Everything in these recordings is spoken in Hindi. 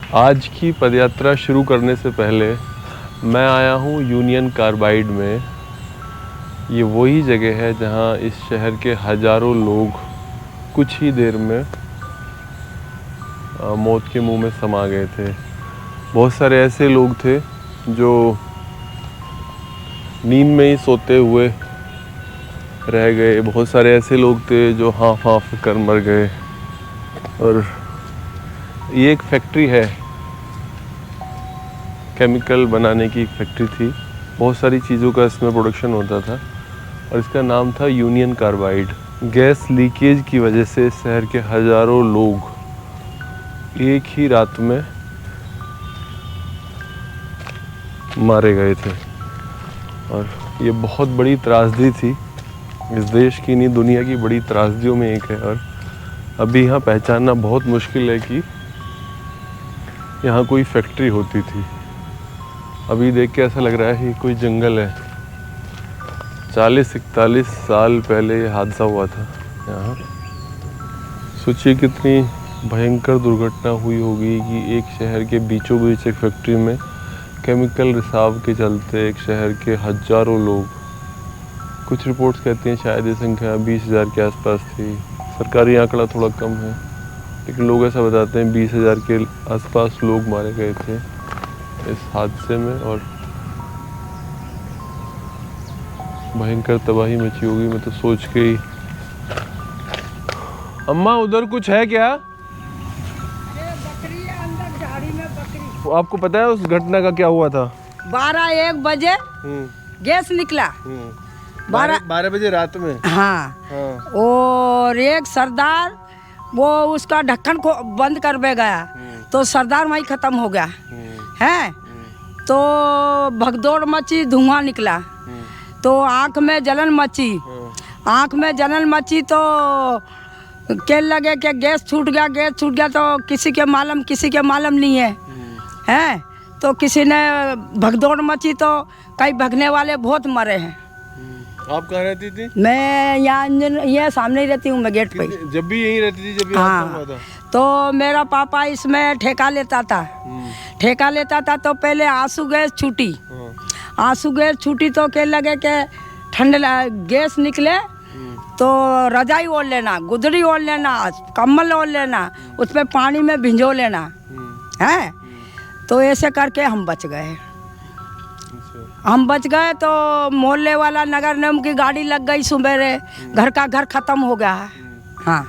आज की पदयात्रा शुरू करने से पहले मैं आया हूँ यूनियन कार्बाइड में। ये वही जगह है जहाँ इस शहर के हज़ारों लोग कुछ ही देर में मौत के मुंह में समा गए थे। बहुत सारे ऐसे लोग थे जो नींद में ही सोते हुए रह गए। बहुत सारे ऐसे लोग थे जो हाँफ हाँफ कर मर गए। और ये एक फैक्ट्री है, केमिकल बनाने की एक फैक्ट्री थी। बहुत सारी चीज़ों का इसमें प्रोडक्शन होता था और इसका नाम था यूनियन कार्बाइड। गैस लीकेज की वजह से शहर के हज़ारों लोग एक ही रात में मारे गए थे। और ये बहुत बड़ी त्रासदी थी, इस देश की नहीं दुनिया की बड़ी त्रासदियों में एक है। और अभी यहाँ पहचानना बहुत मुश्किल है कि यहाँ कोई फैक्ट्री होती थी। अभी देख के ऐसा लग रहा है कि कोई जंगल है। 40-41 साल पहले ये हादसा हुआ था यहाँ। सोचिए कितनी भयंकर दुर्घटना हुई होगी कि एक शहर के बीचों बीच एक फैक्ट्री में केमिकल रिसाव के चलते एक शहर के हज़ारों लोग, कुछ रिपोर्ट्स कहती हैं शायद ये संख्या 20,000 के आसपास थी। सरकारी आंकड़ा थोड़ा कम है, लेकिन लोग ऐसा बताते हैं 20,000 के आसपास लोग मारे गए थे इस हादसे में। और भयंकर तबाही मची होगी, मैं तो सोच के ही। अम्मा उधर कुछ है क्या? अरे बकरी है अंदर झाड़ी में बकरी। आपको पता है उस घटना का क्या हुआ था? 12-1 बजे गैस निकला। 12 बजे रात में। हाँ। और एक सरदार वो उसका ढक्कन को बंद कर बे गया तो सरदार वहीं खत्म हो गया है। तो भगदौड़ मची, धुआं निकला तो आँख में जलन मची। आँख में जलन मची तो कह लगे कि गैस छूट गया तो किसी के मालूम नहीं है। तो किसी ने भगदौड़ मची तो कई भगने वाले बहुत मरे हैं। आप कहाँ रहती थी? मैं यहाँ सामने ही रहती हूँ, मैं गेट पे। जब भी यहीं रहती थी? जब भी हाँ। हुआ था तो मेरा पापा इसमें ठेका लेता था तो पहले आंसू गैस छूटी। आंसू गैस छूटी तो कह लगे कि ठंड गैस निकले तो रजाई ओढ़ लेना, गुदड़ी ओढ़ लेना, कम्बल ओढ़ लेना, उस पर पानी में भिंजो लेना है। तो ऐसे करके हम बच गए। तो मोहल्ले वाला नगर निगम की गाड़ी लग गई सुबेरे, घर का घर खत्म हो गया है। हाँ।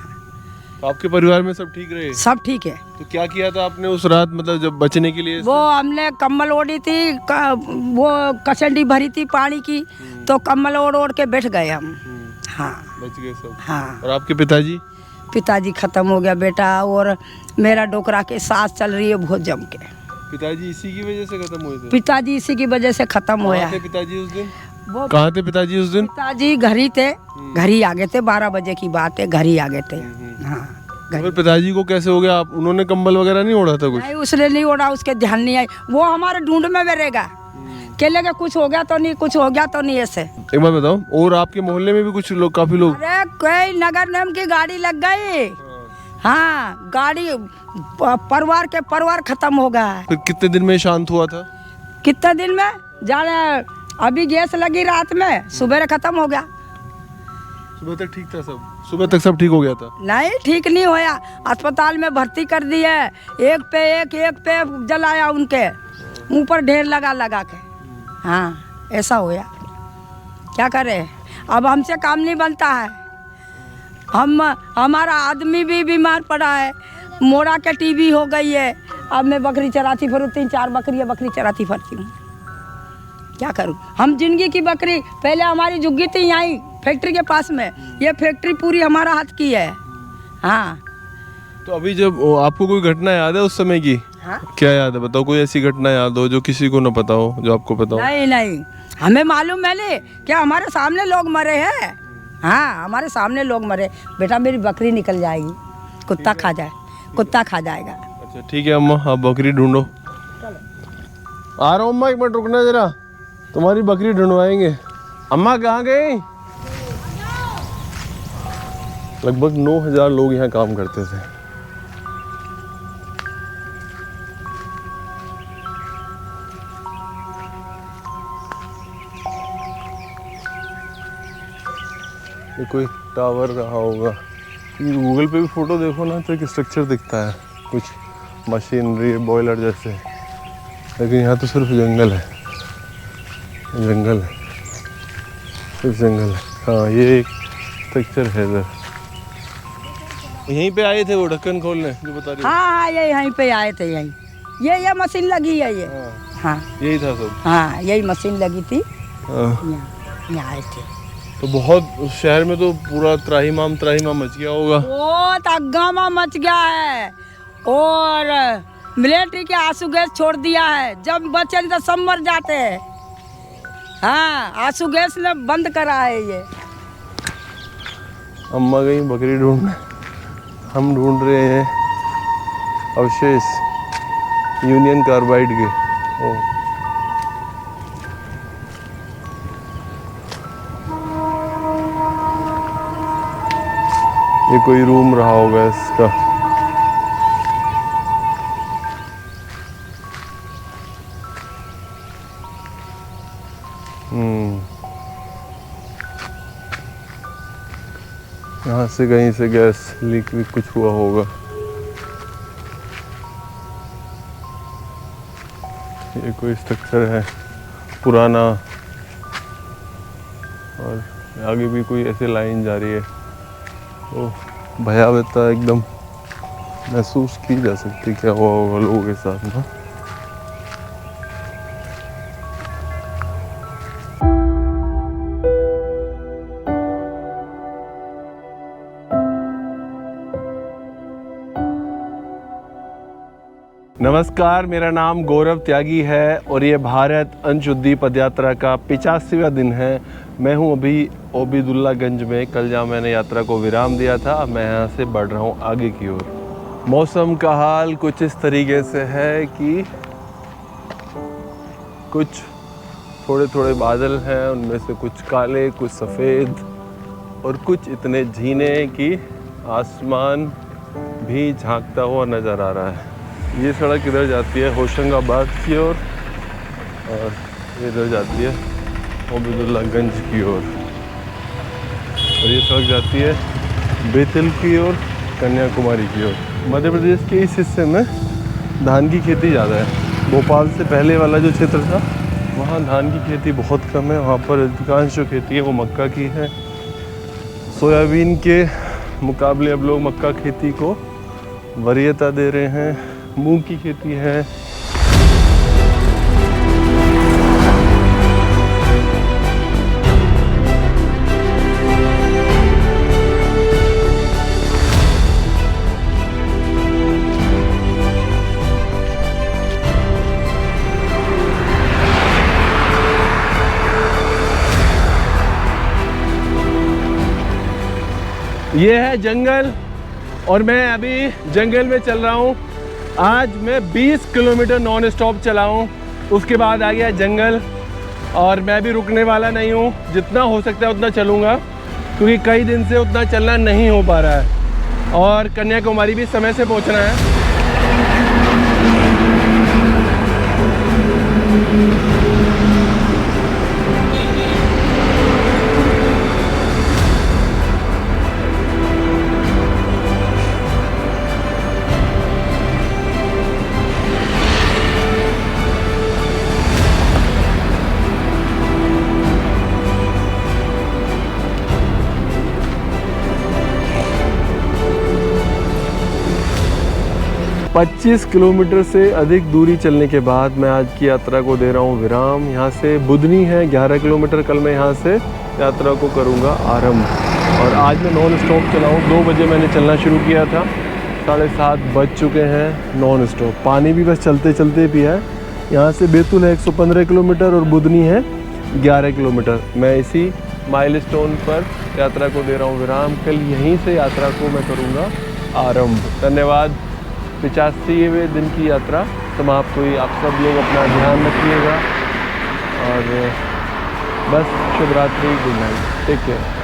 तो आपके परिवार में सब ठीक रहे? सब ठीक है। तो क्या किया था आपने उस रात, मतलब जब बचने के लिए? वो हमने कम्बल ओढ़ी थी, वो कचंडी भरी थी पानी की, तो कम्बल ओढ़ के बैठ गए हम। हाँ, बच गए सब। हाँ। और आपके पिताजी? पिताजी खत्म हो गया बेटा। और मेरा डोकरा के सांस चल रही है बहुत जम के। पिताजी इसी की वजह से खत्म हुए थे? पिताजी इसी की वजह से खत्म हुआ है। पिताजी उस दिन वो कहाँ थे? पिताजी उस दिन पिताजी घर ही थे, घर ही आ गए थे। 12 बजे की बात है, घर ही आ गए थे। हाँ। फिर पिताजी को कैसे हो गया? आप उन्होंने कंबल वगैरह नहीं ओढ़ा था कुछ? नहीं, उसने नहीं ओढ़ा, उसके ध्यान नहीं आई। वो हमारे ढूंढ में रहेगा, कह लेगा कुछ हो गया तो नहीं ऐसे। एक बात बताओ, और आपके मोहल्ले में भी कुछ लोग, काफी लोग? अरे कोई नगर निगम की गाड़ी लग गई। हाँ, गाड़ी परिवार खत्म हो गया है। फिर कितने दिन में शांत हुआ था? कितने दिन में जाने, अभी गैस लगी रात में, सुबह खत्म हो गया। सुबह तक ठीक था सब? सुबह तक सब ठीक हो गया था? नहीं, ठीक नहीं होया। अस्पताल में भर्ती कर दिए। एक पे जलाया, उनके मुंह पर ढेर लगा के। हाँ, ऐसा होया। क्या करे, अब हमसे काम नहीं बनता है। हमारा आदमी भी बीमार पड़ा है, मोड़ा के टीबी हो गई है। अब मैं बकरी चराती फिरूँ, 3-4 बकरी चराती फिरती हूँ। क्या करूँ? हम जिंदगी की बकरी, पहले हमारी झुग्गी थी यहीं फैक्ट्री के पास में। ये फैक्ट्री पूरी हमारा हाथ की है। हाँ। तो अभी जब आपको कोई घटना याद है उस समय की? हाँ? क्या याद है बताओ, कोई ऐसी घटना याद हो जो किसी को न पता हो, जो आपको पता हो? नहीं, हमें मालूम है नहीं क्या हमारे सामने लोग मरे हैं। हाँ, हमारे सामने लोग मरे। बेटा मेरी बकरी निकल जाएगी, कुत्ता खा जाएगा। अच्छा ठीक है अम्मा, आप बकरी ढूंढो। आ रहा हूँ अम्मा, एक मिनट रुकना जरा, तुम्हारी बकरी ढूंढवाएंगे। अम्मा कहाँ गई? लगभग 9,000 लोग यहाँ काम करते थे। ये कोई टावर रहा होगा। गूगल पे भी फ़ोटो देखो ना तो एक स्ट्रक्चर दिखता है, कुछ मशीनरी बॉयलर जैसे, लेकिन यहाँ तो सिर्फ जंगल है, जंगल है, सिर्फ जंगल है। हाँ ये एक स्ट्रक्चर है इधर। यहीं पे आए थे वो ढक्कन खोलने जो बता रही हो? हाँ ये यहीं पे आए थे, यहीं ये मशीन लगी है ये। हाँ यही था सब। हाँ यही मशीन लगी थी, हाँ। यहाँ आए थे। तो बहुत शहर में तो पूरा त्राहिमाम मच गया होगा। बहुत हंगामा मच गया है, और मिलिट्री के आंसू गैस छोड़ दिया है, जब बच्चे तो सब मर जाते हैं। हाँ आंसू गैस ने बंद करा है ये। अम्मा गई बकरी ढूंढने, हम ढूंढ रहे हैं अवशेष यूनियन कार्बाइड के। ओ ये कोई रूम रहा होगा इसका। यहाँ से कहीं से गैस लीक भी कुछ हुआ होगा। ये कोई स्ट्रक्चर है पुराना, और आगे भी कोई ऐसे लाइन जा रही है। तो भयावहता एकदम महसूस की जा सकती, क्या हुआ होगा लोगों के साथ ना। नमस्कार, मेरा नाम गौरव त्यागी है और ये भारत अंशुद्धि पदयात्रा का 85वां दिन है। मैं हूँ अभी ओबीदुल्लागंज में। कल जहाँ मैंने यात्रा को विराम दिया था, अब मैं यहाँ से बढ़ रहा हूँ आगे की ओर। मौसम का हाल कुछ इस तरीके से है कि कुछ थोड़े थोड़े बादल हैं, उनमें से कुछ काले कुछ सफ़ेद और कुछ इतने झीने कि आसमान भी झांकता हुआ नज़र आ रहा है। ये सड़क इधर जाती है होशंगाबाद की ओर, और इधर जाती है ओबीदुल्लागंज की ओर, और ये सड़क जाती है बेतिल की ओर, कन्याकुमारी की ओर। मध्य प्रदेश के इस हिस्से में धान की खेती ज़्यादा है। भोपाल से पहले वाला जो क्षेत्र था वहाँ धान की खेती बहुत कम है। वहाँ पर अधिकांश जो खेती है वो मक्का की है। सोयाबीन के मुकाबले अब लोग मक्का खेती को वरीयता दे रहे हैं। मूंग की खेती है। ये है जंगल, और मैं अभी जंगल में चल रहा हूँ। आज मैं 20 किलोमीटर नॉन स्टॉप चला हूँ, उसके बाद आ गया जंगल, और मैं भी रुकने वाला नहीं हूँ। जितना हो सकता है उतना चलूँगा, क्योंकि कई दिन से उतना चलना नहीं हो पा रहा है, और कन्याकुमारी भी समय से पहुँचना है। पच्चीस किलोमीटर से अधिक दूरी चलने के बाद मैं आज की यात्रा को दे रहा हूँ विराम। यहाँ से बुधनी है 11 किलोमीटर, कल मैं यहाँ से यात्रा को करूँगा आरंभ। और आज मैं नॉन स्टॉप चला हूँ। 2 बजे मैंने चलना शुरू किया था, 7:30 बज चुके हैं नॉन स्टॉप। पानी भी बस चलते चलते भी है। यहाँ से बैतूल है 115 किलोमीटर और बुधनी है 11 किलोमीटर। मैं इसी माइलस्टोन पर यात्रा को दे रहा हूँ विराम। कल यहीं से यात्रा को मैं करूँगा आरंभ। धन्यवाद। 85वें दिन की यात्रा समाप्त हुई। आप सब लोग अपना ध्यान रखिएगा, और बस शुभ रात्रि, गुड नाइट, टेक केयर।